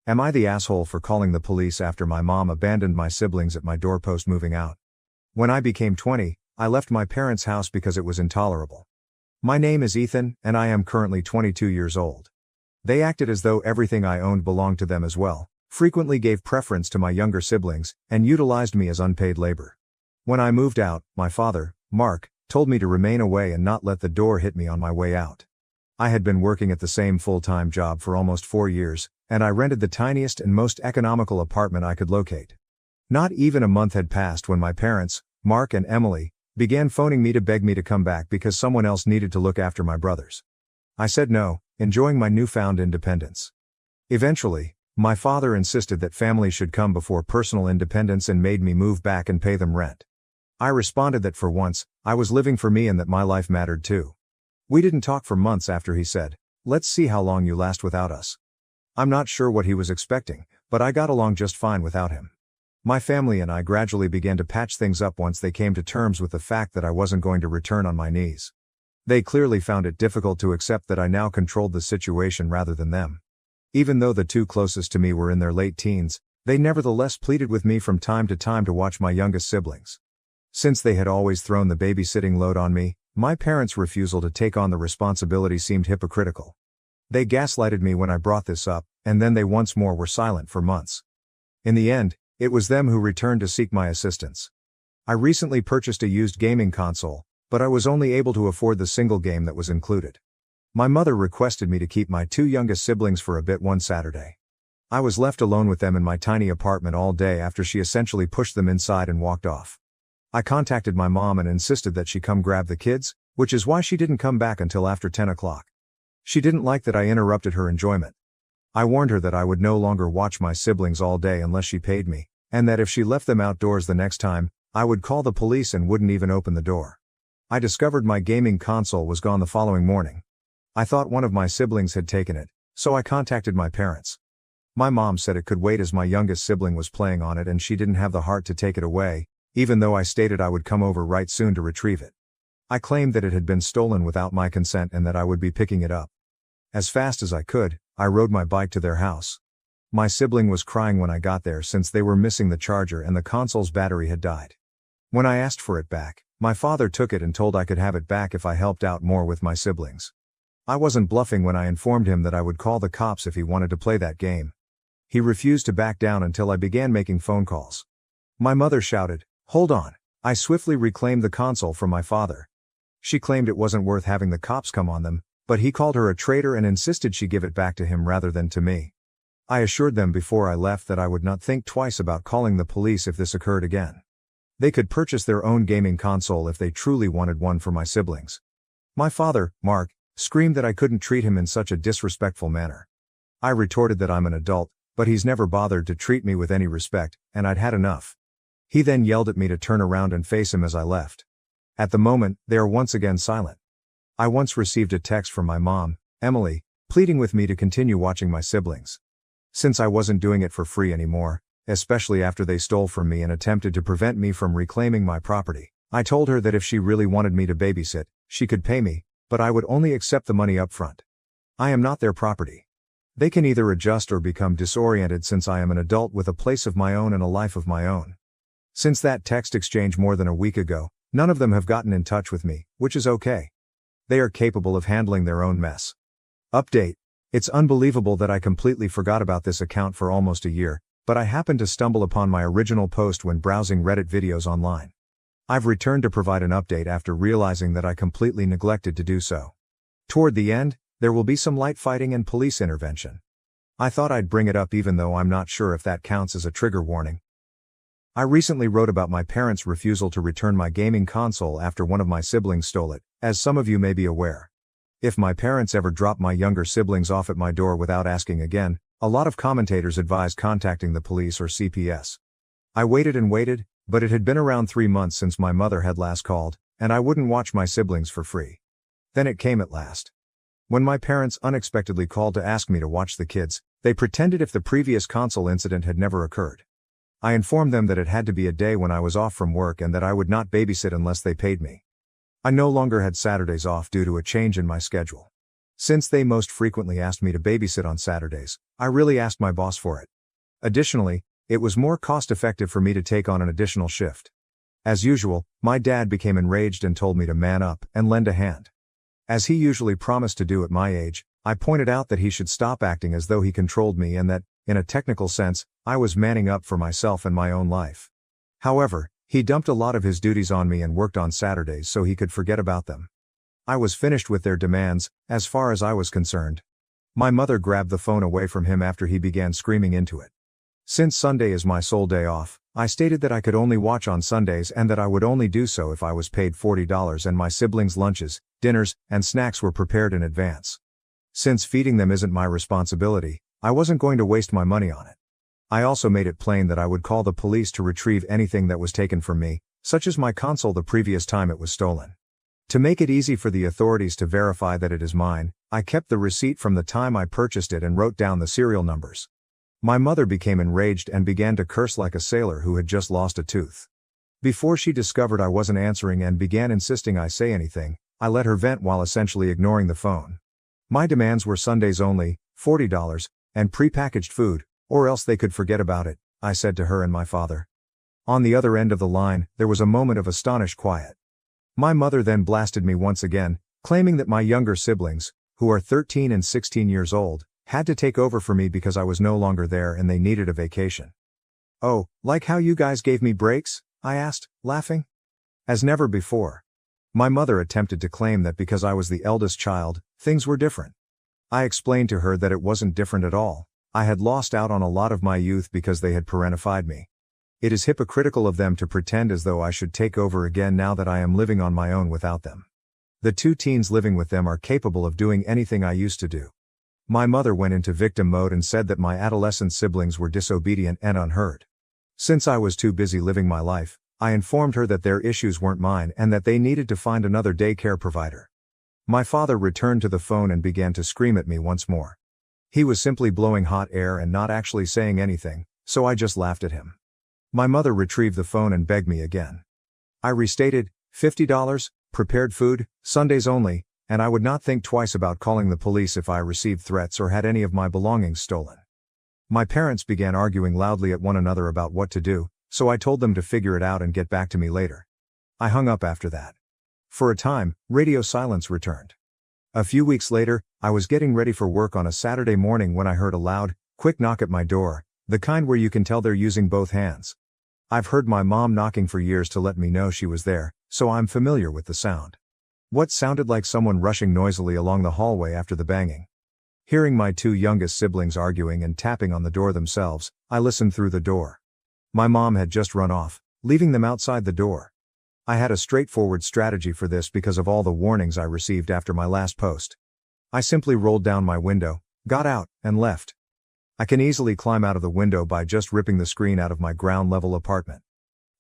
Am I the asshole for calling the police after my mom abandoned my siblings at my doorpost moving out? When I became 20, I left my parents' house because it was intolerable. My name is Ethan, and I am currently 22 years old. They acted as though everything I owned belonged to them as well, frequently gave preference to my younger siblings, and utilized me as unpaid labor. When I moved out, my father, Mark, told me to remain away and not let the door hit me on my way out. I had been working at the same full-time job for almost 4 years, and I rented the tiniest and most economical apartment I could locate. Not even a month had passed when my parents, Mark and Emily, began phoning me to beg me to come back because someone else needed to look after my brothers. I said no, enjoying my newfound independence. Eventually, my father insisted that family should come before personal independence and made me move back and pay them rent. I responded that for once, I was living for me and that my life mattered too. We didn't talk for months after he said, "Let's see how long you last without us." I'm not sure what he was expecting, but I got along just fine without him. My family and I gradually began to patch things up once they came to terms with the fact that I wasn't going to return on my knees. They clearly found it difficult to accept that I now controlled the situation rather than them. Even though the two closest to me were in their late teens, they nevertheless pleaded with me from time to watch my youngest siblings. Since they had always thrown the babysitting load on me, my parents' refusal to take on the responsibility seemed hypocritical. They gaslighted me when I brought this up, and then they once more were silent for months. In the end, it was them who returned to seek my assistance. I recently purchased a used gaming console, but I was only able to afford the single game that was included. My mother requested me to keep my two youngest siblings for a bit one Saturday. I was left alone with them in my tiny apartment all day after she essentially pushed them inside and walked off. I contacted my mom and insisted that she come grab the kids, which is why she didn't come back until after 10 o'clock. She didn't like that I interrupted her enjoyment. I warned her that I would no longer watch my siblings all day unless she paid me, and that if she left them outdoors the next time, I would call the police and wouldn't even open the door. I discovered my gaming console was gone the following morning. I thought one of my siblings had taken it, so I contacted my parents. My mom said it could wait as my youngest sibling was playing on it and she didn't have the heart to take it away, even though I stated I would come over right soon to retrieve it. I claimed that it had been stolen without my consent and that I would be picking it up. As fast as I could, I rode my bike to their house. My sibling was crying when I got there since they were missing the charger and the console's battery had died. When I asked for it back, my father took it and told I could have it back if I helped out more with my siblings. I wasn't bluffing when I informed him that I would call the cops if he wanted to play that game. He refused to back down until I began making phone calls. My mother shouted, "Hold on." I swiftly reclaimed the console from my father. She claimed it wasn't worth having the cops come on them, but he called her a traitor and insisted she give it back to him rather than to me. I assured them before I left that I would not think twice about calling the police if this occurred again. They could purchase their own gaming console if they truly wanted one for my siblings. My father, Mark, screamed that I couldn't treat him in such a disrespectful manner. I retorted that I'm an adult, but he's never bothered to treat me with any respect, and I'd had enough. He then yelled at me to turn around and face him as I left. At the moment, they are once again silent. I once received a text from my mom, Emily, pleading with me to continue watching my siblings. Since I wasn't doing it for free anymore, especially after they stole from me and attempted to prevent me from reclaiming my property, I told her that if she really wanted me to babysit, she could pay me, but I would only accept the money up front. I am not their property. They can either adjust or become disoriented since I am an adult with a place of my own and a life of my own. Since that text exchange more than a week ago, none of them have gotten in touch with me, which is okay. They are capable of handling their own mess. Update. It's unbelievable that I completely forgot about this account for almost a year, but I happened to stumble upon my original post when browsing Reddit videos online. I've returned to provide an update after realizing that I completely neglected to do so. Toward the end, there will be some light fighting and police intervention. I thought I'd bring it up even though I'm not sure if that counts as a trigger warning. I recently wrote about my parents' refusal to return my gaming console after one of my siblings stole it, as some of you may be aware. If my parents ever drop my younger siblings off at my door without asking again, a lot of commentators advise contacting the police or CPS. I waited and waited, but it had been around 3 months since my mother had last called, and I wouldn't watch my siblings for free. Then it came at last. When my parents unexpectedly called to ask me to watch the kids, they pretended if the previous console incident had never occurred. I informed them that it had to be a day when I was off from work and that I would not babysit unless they paid me. I no longer had Saturdays off due to a change in my schedule. Since they most frequently asked me to babysit on Saturdays, I really asked my boss for it. Additionally, it was more cost-effective for me to take on an additional shift. As usual, my dad became enraged and told me to man up and lend a hand. As he usually promised to do at my age, I pointed out that he should stop acting as though he controlled me and that, in a technical sense, I was manning up for myself and my own life. However, he dumped a lot of his duties on me and worked on Saturdays so he could forget about them. I was finished with their demands, as far as I was concerned. My mother grabbed the phone away from him after he began screaming into it. Since Sunday is my sole day off, I stated that I could only watch on Sundays and that I would only do so if I was paid $40 and my siblings' lunches, dinners, and snacks were prepared in advance. Since feeding them isn't my responsibility, I wasn't going to waste my money on it. I also made it plain that I would call the police to retrieve anything that was taken from me, such as my console the previous time it was stolen. To make it easy for the authorities to verify that it is mine, I kept the receipt from the time I purchased it and wrote down the serial numbers. My mother became enraged and began to curse like a sailor who had just lost a tooth. Before she discovered I wasn't answering and began insisting I say anything, I let her vent while essentially ignoring the phone. My demands were Sundays only, $40, and prepackaged food, or else they could forget about it, I said to her and my father. On the other end of the line, there was a moment of astonished quiet. My mother then blasted me once again, claiming that my younger siblings, who are 13 and 16 years old, had to take over for me because I was no longer there and they needed a vacation. "Oh, like how you guys gave me breaks?" I asked, laughing. As never before. My mother attempted to claim that because I was the eldest child, things were different. I explained to her that it wasn't different at all. I had lost out on a lot of my youth because they had parentified me. It is hypocritical of them to pretend as though I should take over again now that I am living on my own without them. The two teens living with them are capable of doing anything I used to do. My mother went into victim mode and said that my adolescent siblings were disobedient and unheard. Since I was too busy living my life, I informed her that their issues weren't mine and that they needed to find another daycare provider. My father returned to the phone and began to scream at me once more. He was simply blowing hot air and not actually saying anything, so I just laughed at him. My mother retrieved the phone and begged me again. I restated, $50, prepared food, Sundays only, and I would not think twice about calling the police if I received threats or had any of my belongings stolen. My parents began arguing loudly at one another about what to do, so I told them to figure it out and get back to me later. I hung up after that. For a time, radio silence returned. A few weeks later, I was getting ready for work on a Saturday morning when I heard a loud, quick knock at my door, the kind where you can tell they're using both hands. I've heard my mom knocking for years to let me know she was there, so I'm familiar with the sound. What sounded like someone rushing noisily along the hallway after the banging. Hearing my two youngest siblings arguing and tapping on the door themselves, I listened through the door. My mom had just run off, leaving them outside the door. I had a straightforward strategy for this because of all the warnings I received after my last post. I simply rolled down my window, got out, and left. I can easily climb out of the window by just ripping the screen out of my ground-level apartment.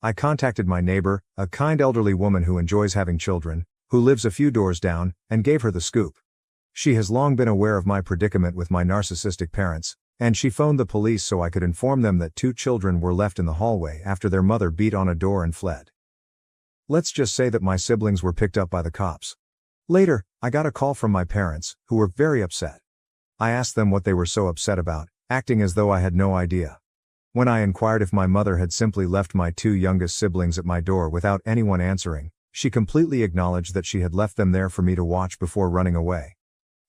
I contacted my neighbor, a kind elderly woman who enjoys having children, who lives a few doors down, and gave her the scoop. She has long been aware of my predicament with my narcissistic parents, and she phoned the police so I could inform them that two children were left in the hallway after their mother beat on a door and fled. Let's just say that my siblings were picked up by the cops. Later, I got a call from my parents, who were very upset. I asked them what they were so upset about, acting as though I had no idea. When I inquired if my mother had simply left my two youngest siblings at my door without anyone answering, she completely acknowledged that she had left them there for me to watch before running away.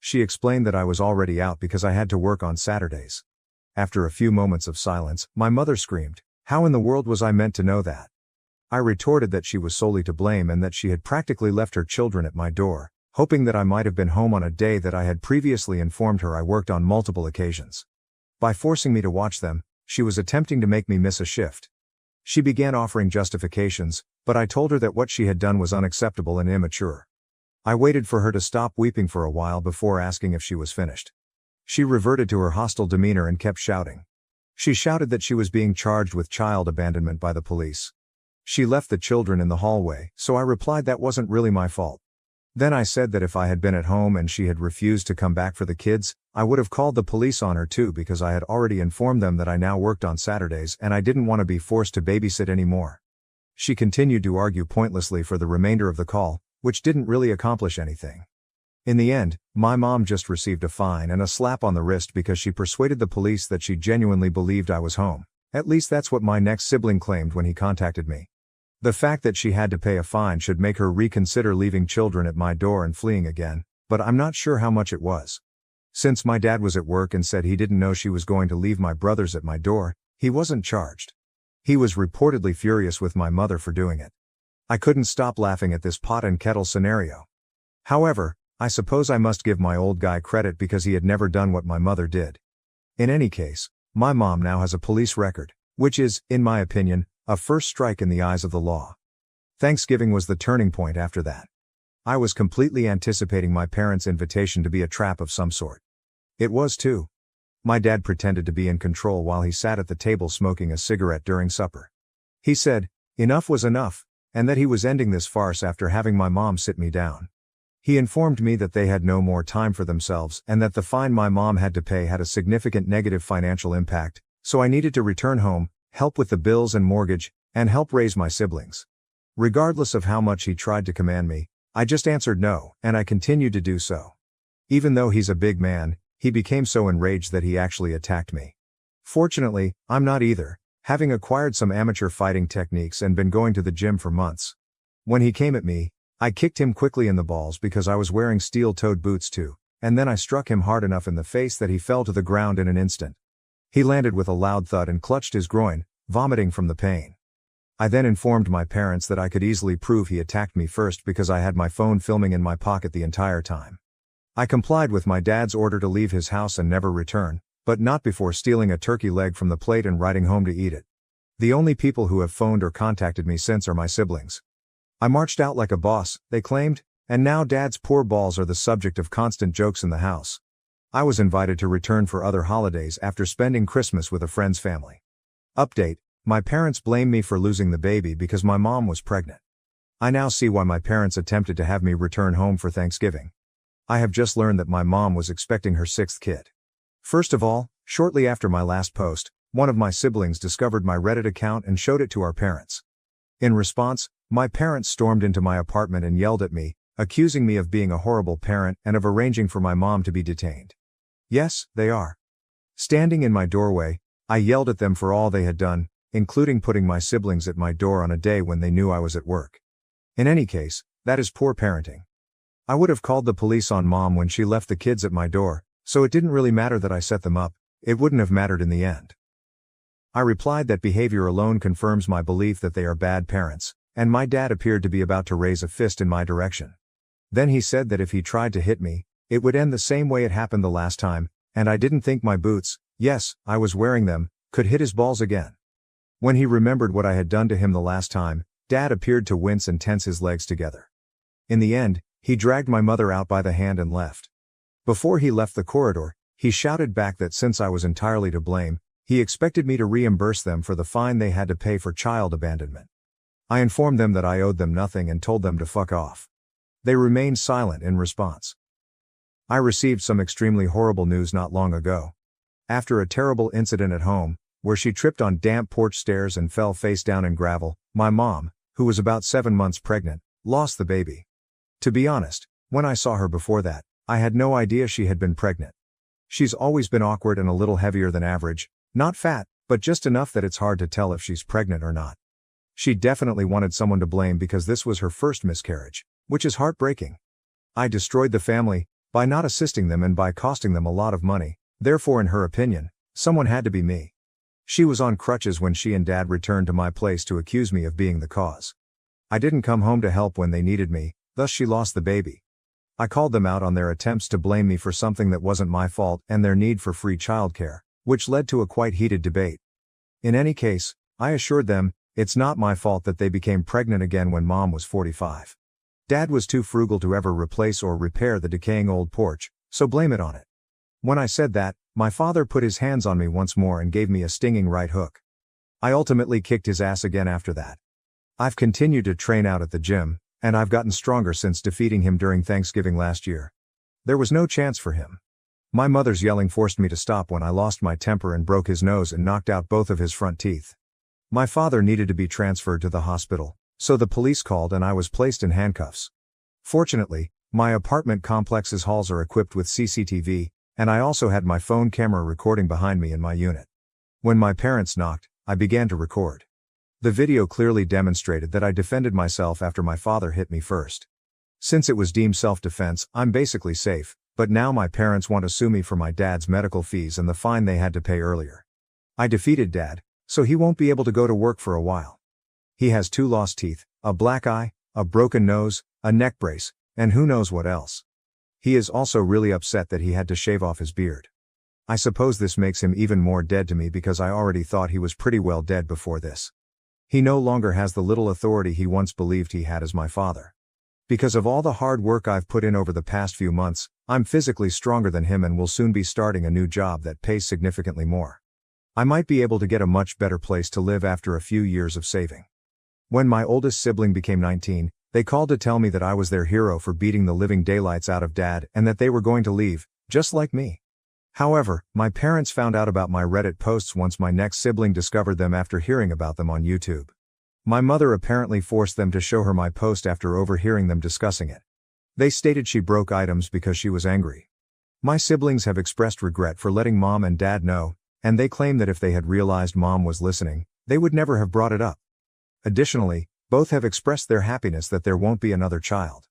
She explained that I was already out because I had to work on Saturdays. After a few moments of silence, my mother screamed, "How in the world was I meant to know that?" I retorted that she was solely to blame and that she had practically left her children at my door, hoping that I might have been home on a day that I had previously informed her I worked on multiple occasions. By forcing me to watch them, she was attempting to make me miss a shift. She began offering justifications, but I told her that what she had done was unacceptable and immature. I waited for her to stop weeping for a while before asking if she was finished. She reverted to her hostile demeanor and kept shouting. She shouted that she was being charged with child abandonment by the police. She left the children in the hallway, so I replied that wasn't really my fault. Then I said that if I had been at home and she had refused to come back for the kids, I would have called the police on her too because I had already informed them that I now worked on Saturdays and I didn't want to be forced to babysit anymore. She continued to argue pointlessly for the remainder of the call, which didn't really accomplish anything. In the end, my mom just received a fine and a slap on the wrist because she persuaded the police that she genuinely believed I was home. At least that's what my next sibling claimed when he contacted me. The fact that she had to pay a fine should make her reconsider leaving children at my door and fleeing again, but I'm not sure how much it was. Since my dad was at work and said he didn't know she was going to leave my brothers at my door, he wasn't charged. He was reportedly furious with my mother for doing it. I couldn't stop laughing at this pot and kettle scenario. However, I suppose I must give my old guy credit because he had never done what my mother did. In any case, my mom now has a police record, which is, in my opinion, a first strike in the eyes of the law. Thanksgiving was the turning point after that. I was completely anticipating my parents' invitation to be a trap of some sort. It was too. My dad pretended to be in control while he sat at the table smoking a cigarette during supper. He said, enough was enough, and that he was ending this farce after having my mom sit me down. He informed me that they had no more time for themselves and that the fine my mom had to pay had a significant negative financial impact, so I needed to return home, help with the bills and mortgage, and help raise my siblings. Regardless of how much he tried to command me, I just answered no, and I continued to do so. Even though he's a big man, he became so enraged that he actually attacked me. Fortunately, I'm not either, having acquired some amateur fighting techniques and been going to the gym for months. When he came at me, I kicked him quickly in the balls because I was wearing steel-toed boots too, and then I struck him hard enough in the face that he fell to the ground in an instant. He landed with a loud thud and clutched his groin, vomiting from the pain. I then informed my parents that I could easily prove he attacked me first because I had my phone filming in my pocket the entire time. I complied with my dad's order to leave his house and never return, but not before stealing a turkey leg from the plate and riding home to eat it. The only people who have phoned or contacted me since are my siblings. I marched out like a boss, they claimed, and now dad's poor balls are the subject of constant jokes in the house. I was invited to return for other holidays after spending Christmas with a friend's family. Update: my parents blame me for losing the baby because my mom was pregnant. I now see why my parents attempted to have me return home for Thanksgiving. I have just learned that my mom was expecting her 6th kid. First of all, shortly after my last post, one of my siblings discovered my Reddit account and showed it to our parents. In response, my parents stormed into my apartment and yelled at me, accusing me of being a horrible parent and of arranging for my mom to be detained. Yes, they are. Standing in my doorway, I yelled at them for all they had done, including putting my siblings at my door on a day when they knew I was at work. In any case, that is poor parenting. I would have called the police on mom when she left the kids at my door, so it didn't really matter that I set them up, it wouldn't have mattered in the end. I replied that behavior alone confirms my belief that they are bad parents, and my dad appeared to be about to raise a fist in my direction. Then he said that if he tried to hit me, it would end the same way it happened the last time, and I didn't think my boots, yes, I was wearing them, could hit his balls again. When he remembered what I had done to him the last time, Dad appeared to wince and tense his legs together. In the end, he dragged my mother out by the hand and left. Before he left the corridor, he shouted back that since I was entirely to blame, he expected me to reimburse them for the fine they had to pay for child abandonment. I informed them that I owed them nothing and told them to fuck off. They remained silent in response. I received some extremely horrible news not long ago. After a terrible incident at home, where she tripped on damp porch stairs and fell face down in gravel, my mom, who was about 7 months pregnant, lost the baby. To be honest, when I saw her before that, I had no idea she had been pregnant. She's always been awkward and a little heavier than average, not fat, but just enough that it's hard to tell if she's pregnant or not. She definitely wanted someone to blame because this was her first miscarriage, which is heartbreaking. I destroyed the family by not assisting them and by costing them a lot of money, therefore in her opinion, someone had to be me. She was on crutches when she and Dad returned to my place to accuse me of being the cause. I didn't come home to help when they needed me, thus she lost the baby. I called them out on their attempts to blame me for something that wasn't my fault and their need for free childcare, which led to a quite heated debate. In any case, I assured them, it's not my fault that they became pregnant again when Mom was 45. Dad was too frugal to ever replace or repair the decaying old porch, so blame it on it. When I said that, my father put his hands on me once more and gave me a stinging right hook. I ultimately kicked his ass again after that. I've continued to train out at the gym, and I've gotten stronger since defeating him during Thanksgiving last year. There was no chance for him. My mother's yelling forced me to stop when I lost my temper and broke his nose and knocked out both of his front teeth. My father needed to be transferred to the hospital, so the police called and I was placed in handcuffs. Fortunately, My apartment complex's halls are equipped with CCTV, and I also had my phone camera recording behind me in my unit. When my parents knocked, I began to record. The video clearly demonstrated that I defended myself after my father hit me first. Since it was deemed self-defense, I'm basically safe, but now my parents want to sue me for my dad's medical fees and the fine they had to pay earlier. I defeated Dad, so he won't be able to go to work for a while. He has 2 lost teeth, a black eye, a broken nose, a neck brace, and who knows what else. He is also really upset that he had to shave off his beard. I suppose this makes him even more dead to me because I already thought he was pretty well dead before this. He no longer has the little authority he once believed he had as my father. Because of all the hard work I've put in over the past few months, I'm physically stronger than him and will soon be starting a new job that pays significantly more. I might be able to get a much better place to live after a few years of saving. When my oldest sibling became 19, they called to tell me that I was their hero for beating the living daylights out of Dad and that they were going to leave, just like me. However, my parents found out about my Reddit posts once my next sibling discovered them after hearing about them on YouTube. My mother apparently forced them to show her my post after overhearing them discussing it. They stated she broke items because she was angry. My siblings have expressed regret for letting Mom and Dad know, and they claim that if they had realized Mom was listening, they would never have brought it up. Additionally, both have expressed their happiness that there won't be another child.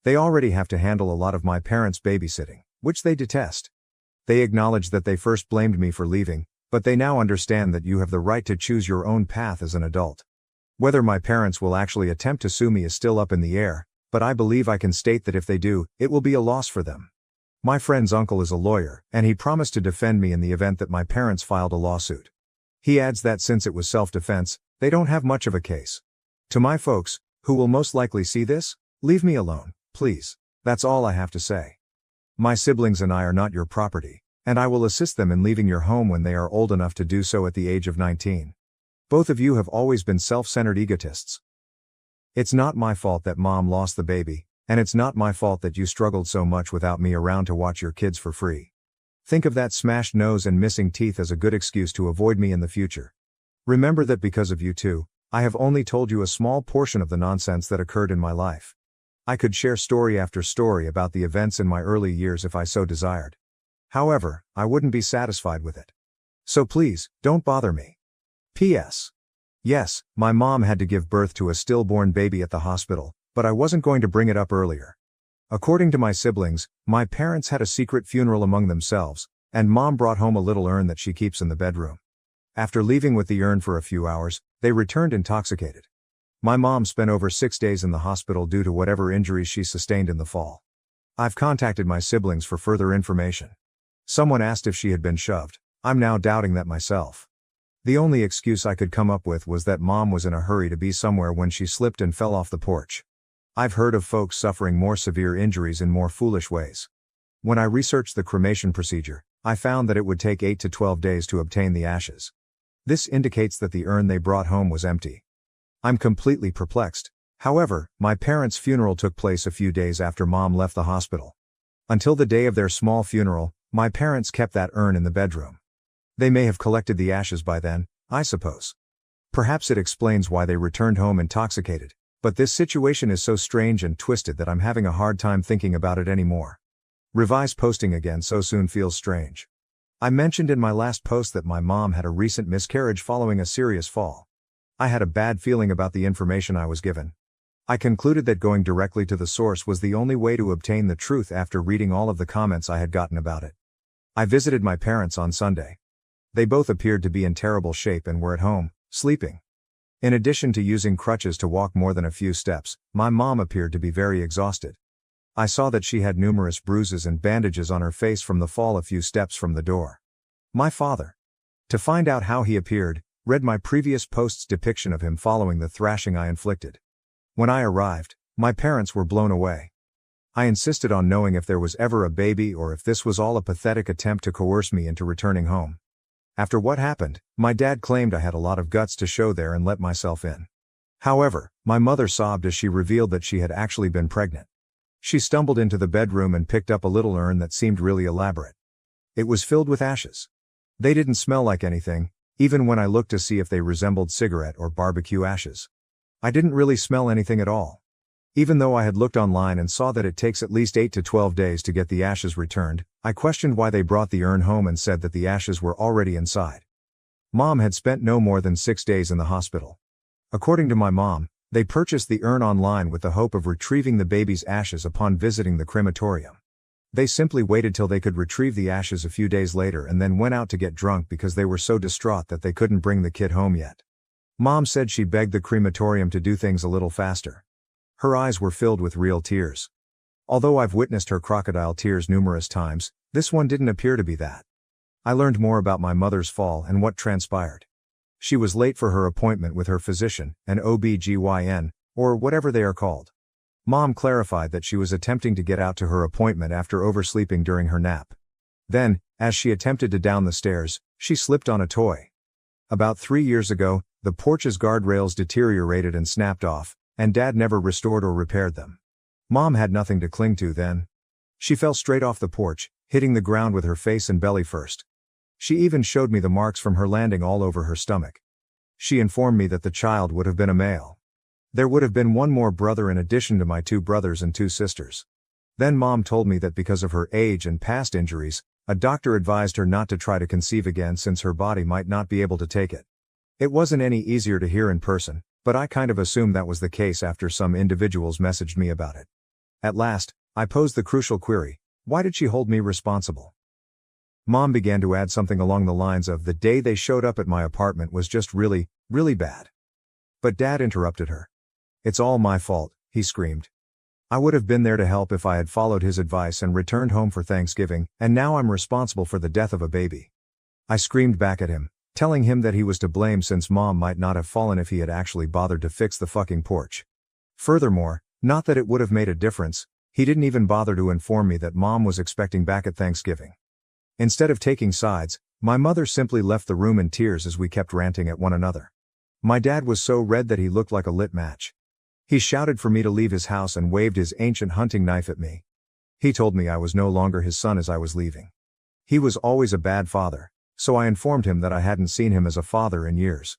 They already have to handle a lot of my parents' babysitting, which they detest. They acknowledge that they first blamed me for leaving, but they now understand that you have the right to choose your own path as an adult. Whether my parents will actually attempt to sue me is still up in the air, but I believe I can state that if they do, it will be a loss for them. My friend's uncle is a lawyer, and he promised to defend me in the event that my parents filed a lawsuit. He adds that since it was self-defense, they don't have much of a case. To my folks, who will most likely see this, leave me alone, please. That's all I have to say. My siblings and I are not your property, and I will assist them in leaving your home when they are old enough to do so at the age of 19. Both of you have always been self-centered egotists. It's not my fault that Mom lost the baby, and it's not my fault that you struggled so much without me around to watch your kids for free. Think of that smashed nose and missing teeth as a good excuse to avoid me in the future. Remember that because of you two, I have only told you a small portion of the nonsense that occurred in my life. I could share story after story about the events in my early years if I so desired. However, I wouldn't be satisfied with it. So please, don't bother me. P.S. Yes, my mom had to give birth to a stillborn baby at the hospital, but I wasn't going to bring it up earlier. According to my siblings, my parents had a secret funeral among themselves, and Mom brought home a little urn that she keeps in the bedroom. After leaving with the urn for a few hours, they returned intoxicated. My mom spent over 6 days in the hospital due to whatever injuries she sustained in the fall. I've contacted my siblings for further information. Someone asked if she had been shoved. I'm now doubting that myself. The only excuse I could come up with was that Mom was in a hurry to be somewhere when she slipped and fell off the porch. I've heard of folks suffering more severe injuries in more foolish ways. When I researched the cremation procedure, I found that it would take 8 to 12 days to obtain the ashes. This indicates that the urn they brought home was empty. I'm completely perplexed. However, my parents' funeral took place a few days after Mom left the hospital. Until the day of their small funeral, my parents kept that urn in the bedroom. They may have collected the ashes by then, I suppose. Perhaps it explains why they returned home intoxicated, but this situation is so strange and twisted that I'm having a hard time thinking about it anymore. Revise posting again so soon feels strange. I mentioned in my last post that my mom had a recent miscarriage following a serious fall. I had a bad feeling about the information I was given. I concluded that going directly to the source was the only way to obtain the truth after reading all of the comments I had gotten about it. I visited my parents on Sunday. They both appeared to be in terrible shape and were at home, sleeping. In addition to using crutches to walk more than a few steps, my mom appeared to be very exhausted. I saw that she had numerous bruises and bandages on her face from the fall a few steps from the door. My father. To find out how he appeared, read my previous post's depiction of him following the thrashing I inflicted. When I arrived, my parents were blown away. I insisted on knowing if there was ever a baby or if this was all a pathetic attempt to coerce me into returning home. After what happened, my dad claimed I had a lot of guts to show there and let myself in. However, my mother sobbed as she revealed that she had actually been pregnant. She stumbled into the bedroom and picked up a little urn that seemed really elaborate. It was filled with ashes. They didn't smell like anything, even when I looked to see if they resembled cigarette or barbecue ashes. I didn't really smell anything at all. Even though I had looked online and saw that it takes at least 8 to 12 days to get the ashes returned, I questioned why they brought the urn home and said that the ashes were already inside. Mom had spent no more than 6 days in the hospital. According to my mom, they purchased the urn online with the hope of retrieving the baby's ashes upon visiting the crematorium. They simply waited till they could retrieve the ashes a few days later and then went out to get drunk because they were so distraught that they couldn't bring the kid home yet. Mom said she begged the crematorium to do things a little faster. Her eyes were filled with real tears. Although I've witnessed her crocodile tears numerous times, this one didn't appear to be that. I learned more about my mother's fall and what transpired. She was late for her appointment with her physician, an OB/GYN, or whatever they are called. Mom clarified that she was attempting to get out to her appointment after oversleeping during her nap. Then, as she attempted to down the stairs, she slipped on a toy. About 3 years ago, the porch's guardrails deteriorated and snapped off, and Dad never restored or repaired them. Mom had nothing to cling to then. She fell straight off the porch, hitting the ground with her face and belly first. She even showed me the marks from her landing all over her stomach. She informed me that the child would have been a male. There would have been one more brother in addition to my 2 brothers and 2 sisters. Then Mom told me that because of her age and past injuries, a doctor advised her not to try to conceive again since her body might not be able to take it. It wasn't any easier to hear in person, but I kind of assumed that was the case after some individuals messaged me about it. At last, I posed the crucial query: why did she hold me responsible? Mom began to add something along the lines of, the day they showed up at my apartment was just really, really bad. But Dad interrupted her. It's all my fault, he screamed. I would have been there to help if I had followed his advice and returned home for Thanksgiving, and now I'm responsible for the death of a baby. I screamed back at him, telling him that he was to blame since Mom might not have fallen if he had actually bothered to fix the fucking porch. Furthermore, not that it would have made a difference, he didn't even bother to inform me that Mom was expecting back at Thanksgiving. Instead of taking sides, my mother simply left the room in tears as we kept ranting at one another. My dad was so red that he looked like a lit match. He shouted for me to leave his house and waved his ancient hunting knife at me. He told me I was no longer his son as I was leaving. He was always a bad father, so I informed him that I hadn't seen him as a father in years.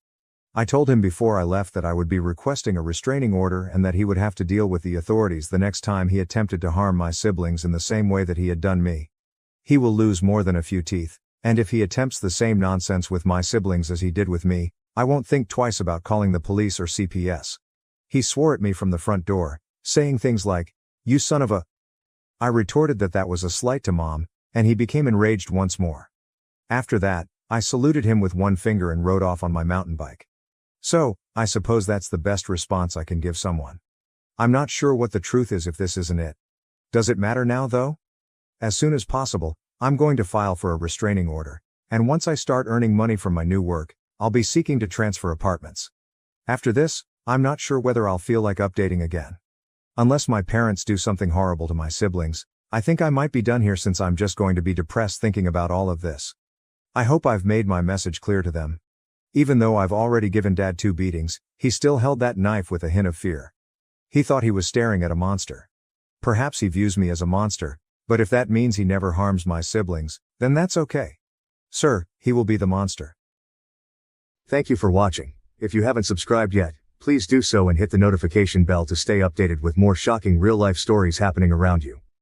I told him before I left that I would be requesting a restraining order and that he would have to deal with the authorities the next time he attempted to harm my siblings in the same way that he had done me. He will lose more than a few teeth, and if he attempts the same nonsense with my siblings as he did with me, I won't think twice about calling the police or CPS. He swore at me from the front door, saying things like, "You son of a..." I retorted that that was a slight to Mom, and he became enraged once more. After that, I saluted him with one finger and rode off on my mountain bike. So, I suppose that's the best response I can give someone. I'm not sure what the truth is if this isn't it. Does it matter now though? As soon as possible, I'm going to file for a restraining order, and once I start earning money from my new work, I'll be seeking to transfer apartments. After this, I'm not sure whether I'll feel like updating again. Unless my parents do something horrible to my siblings, I think I might be done here since I'm just going to be depressed thinking about all of this. I hope I've made my message clear to them. Even though I've already given Dad 2 beatings, he still held that knife with a hint of fear. He thought he was staring at a monster. Perhaps he views me as a monster, but if that means he never harms my siblings, then that's okay. Sir, he will be the monster. Thank you for watching. If you haven't subscribed yet, please do so and hit the notification bell to stay updated with more shocking real-life stories happening around you.